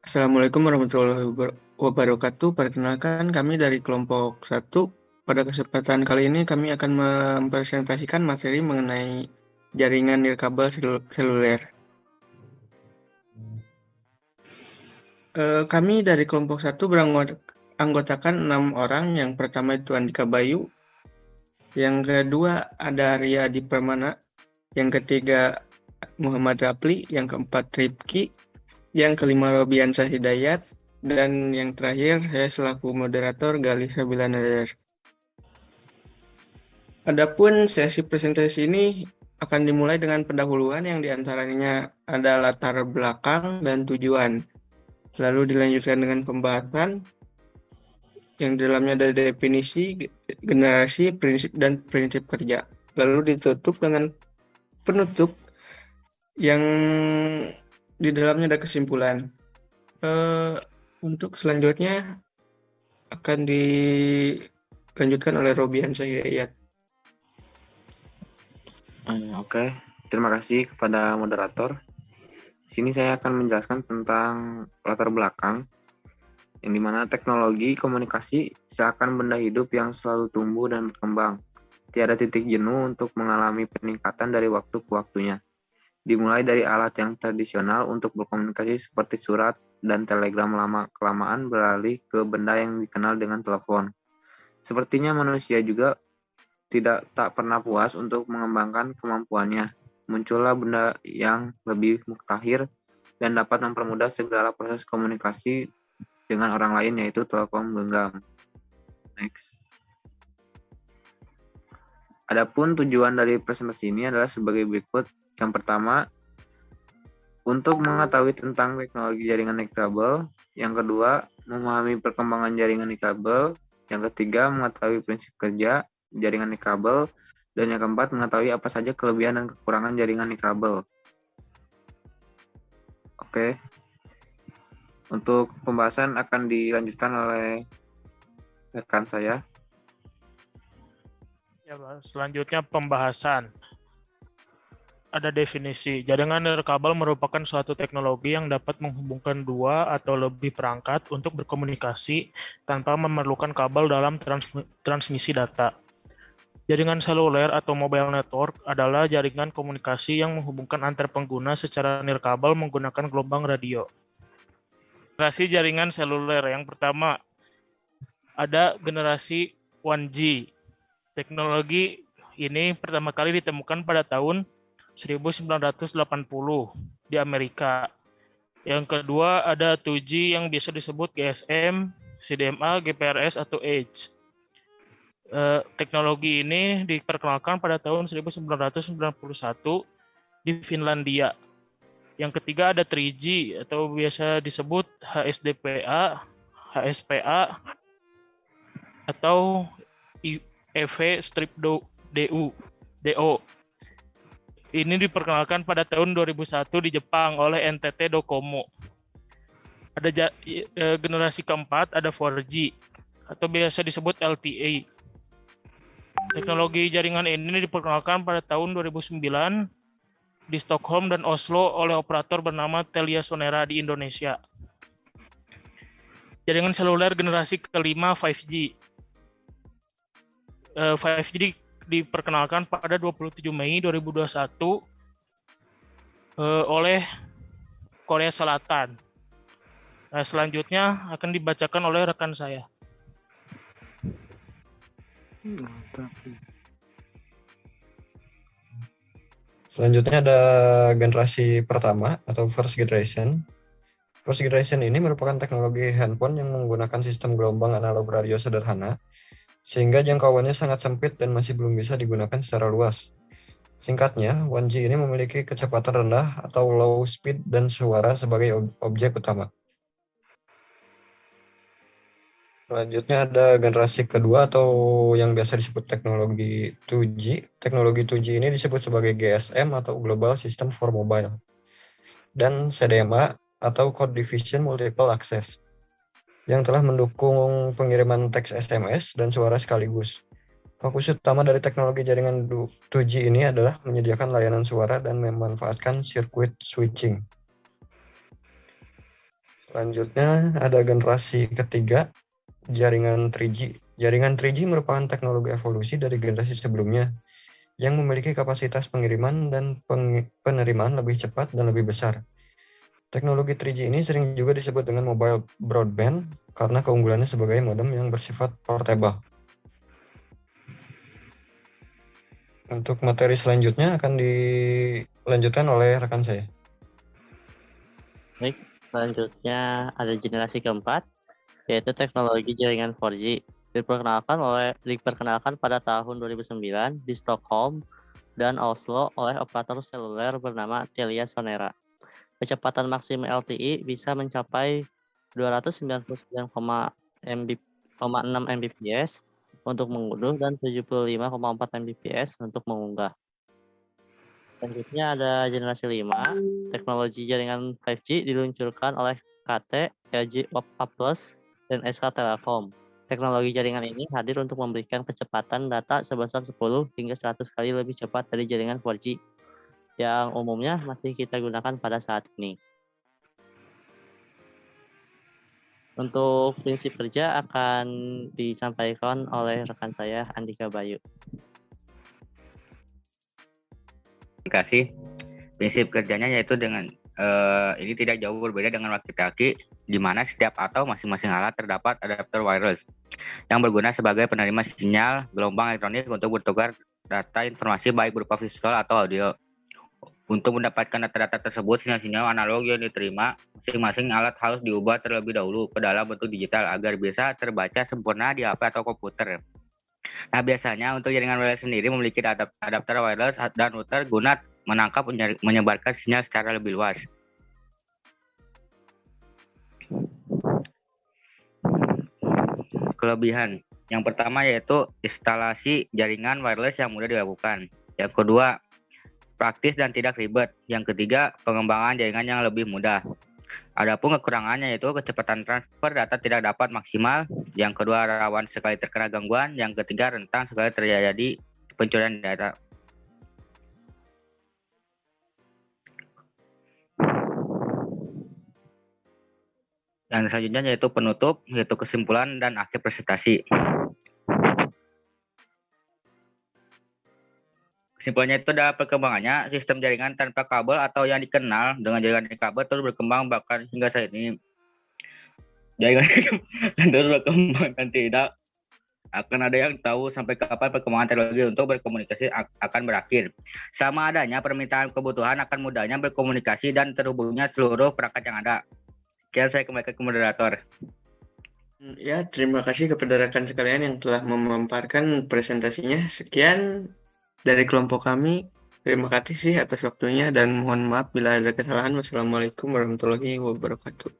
Assalamualaikum warahmatullahi wabarakatuh. Perkenalkan kami dari kelompok 1. Pada kesempatan kali ini kami akan mempresentasikan materi mengenai jaringan nirkabel seluler. Kami dari kelompok 1 beranggotakan 6 orang. Yang pertama itu Andika Bayu, yang kedua ada Ria Adi Pramana, yang ketiga Muhammad Rapli, yang keempat Rifki, yang kelima Robiansah Hidayat, dan yang terakhir saya selaku moderator Galih Sabila Nazar. Adapun sesi presentasi ini akan dimulai dengan pendahuluan yang diantaranya ada latar belakang dan tujuan. Lalu dilanjutkan dengan pembahasan yang di dalamnya ada definisi, generasi, prinsip, dan prinsip kerja. Lalu ditutup dengan penutup yang di dalamnya ada kesimpulan. Untuk selanjutnya akan dilanjutkan oleh Robiansah Hidayat. Oke, terima kasih kepada moderator. Di sini saya akan menjelaskan tentang latar belakang, yang dimana teknologi komunikasi seakan benda hidup yang selalu tumbuh dan berkembang. Tiada titik jenuh untuk mengalami peningkatan dari waktu ke waktunya. Dimulai dari alat yang tradisional untuk berkomunikasi seperti surat dan telegram lama-kelamaan beralih ke benda yang dikenal dengan telepon. Sepertinya manusia juga tak pernah puas untuk mengembangkan kemampuannya. Muncullah benda yang lebih mutakhir dan dapat mempermudah segala proses komunikasi dengan orang lain, yaitu telepon genggam. Next. Adapun tujuan dari presentasi ini adalah sebagai berikut. Yang pertama, untuk mengetahui tentang teknologi jaringan nirkabel. Yang kedua, memahami perkembangan jaringan nirkabel. Yang ketiga, mengetahui prinsip kerja jaringan nirkabel. Dan yang keempat, mengetahui apa saja kelebihan dan kekurangan jaringan nirkabel. Oke. Untuk pembahasan akan dilanjutkan oleh rekan saya. Ya, selanjutnya pembahasan. Ada definisi. Jaringan nirkabel merupakan suatu teknologi yang dapat menghubungkan dua atau lebih perangkat untuk berkomunikasi tanpa memerlukan kabel dalam transmisi data. Jaringan seluler atau mobile network adalah jaringan komunikasi yang menghubungkan antar pengguna secara nirkabel menggunakan gelombang radio. Generasi jaringan seluler yang pertama ada generasi 1G. Teknologi ini pertama kali ditemukan pada tahun 1980 di Amerika. Yang kedua ada 2G yang biasa disebut GSM, CDMA, GPRS atau Edge. Teknologi ini diperkenalkan pada tahun 1991 di Finlandia. Yang ketiga ada 3G atau biasa disebut HSDPA, HSPA atau EV-DO. Ini diperkenalkan pada tahun 2001 di Jepang oleh NTT Docomo. Ada generasi keempat ada 4G atau biasa disebut LTE. Teknologi jaringan ini diperkenalkan pada tahun 2009 di Stockholm dan Oslo oleh operator bernama TeliaSonera di Indonesia. Jaringan seluler generasi kelima 5G. 5G diperkenalkan pada 27 Mei 2021 oleh Korea Selatan. Nah, selanjutnya akan dibacakan oleh rekan saya. Selanjutnya ada generasi pertama atau first generation. First generation ini merupakan teknologi handphone yang menggunakan sistem gelombang analog radio sederhana, sehingga jangkauannya sangat sempit dan masih belum bisa digunakan secara luas. Singkatnya, 1G ini memiliki kecepatan rendah atau low speed dan suara sebagai objek utama. Selanjutnya ada generasi kedua atau yang biasa disebut teknologi 2G. Teknologi 2G ini disebut sebagai GSM atau Global System for Mobile. Dan CDMA atau Code Division Multiple Access, yang telah mendukung pengiriman teks SMS dan suara sekaligus. Fokus utama dari teknologi jaringan 2G ini adalah menyediakan layanan suara dan memanfaatkan sirkuit switching. Selanjutnya ada generasi ketiga, jaringan 3G. Jaringan 3G merupakan teknologi evolusi dari generasi sebelumnya yang memiliki kapasitas pengiriman dan penerimaan lebih cepat dan lebih besar. Teknologi 3G ini sering juga disebut dengan mobile broadband karena keunggulannya sebagai modem yang bersifat portable. Untuk materi selanjutnya akan dilanjutkan oleh rekan saya. Baik, selanjutnya ada generasi keempat, yaitu teknologi jaringan 4G. Diperkenalkan pada tahun 2009 di Stockholm dan Oslo oleh operator seluler bernama Telia Sonera. Kecepatan maksimum LTE bisa mencapai 299,6 Mbps untuk mengunduh dan 75,4 Mbps untuk mengunggah. Selanjutnya ada generasi 5, teknologi jaringan 5G diluncurkan oleh KT, LG Oppa Plus, dan SK Telekom. Teknologi jaringan ini hadir untuk memberikan kecepatan data sebesar 10 hingga 100 kali lebih cepat dari jaringan 4G yang umumnya masih kita gunakan pada saat ini. Untuk prinsip kerja akan disampaikan oleh rekan saya, Andika Bayu. Terima kasih. Prinsip kerjanya yaitu dengan ini tidak jauh berbeda dengan walkie-talkie, di mana setiap atau masing-masing alat terdapat adapter wireless yang berguna sebagai penerima sinyal gelombang elektronik untuk bertukar data informasi baik berupa visual atau audio. Untuk mendapatkan data-data tersebut, sinyal-sinyal analog yang diterima, masing-masing alat harus diubah terlebih dahulu ke dalam bentuk digital agar bisa terbaca sempurna di HP atau komputer. Nah, biasanya untuk jaringan wireless sendiri memiliki adapter wireless dan router guna menangkap menyebarkan sinyal secara lebih luas. Kelebihan. Yang pertama yaitu instalasi jaringan wireless yang mudah dilakukan. Yang kedua, praktis dan tidak ribet. Yang ketiga, pengembangan jaringan yang lebih mudah. Adapun kekurangannya yaitu kecepatan transfer data tidak dapat maksimal. Yang kedua, rawan sekali terkena gangguan. Yang ketiga, rentan sekali terjadi pencurian data. Dan selanjutnya yaitu penutup, yaitu kesimpulan dan akhir presentasi. Kesimpulannya itu adalah perkembangannya sistem jaringan tanpa kabel atau yang dikenal dengan jaringan kabel terus berkembang bahkan hingga saat ini. Jaringan terus berkembang dan tidak akan ada yang tahu sampai kapan perkembangan teknologi untuk berkomunikasi akan berakhir. Sama adanya permintaan kebutuhan akan mudahnya berkomunikasi dan terhubungnya seluruh perangkat yang ada. Sekian saya kembali ke moderator. Ya, terima kasih kepada rekan sekalian yang telah memaparkan presentasinya. Sekian dari kelompok kami. Terima kasih atas waktunya dan mohon maaf bila ada kesalahan. Wassalamualaikum warahmatullahi wabarakatuh.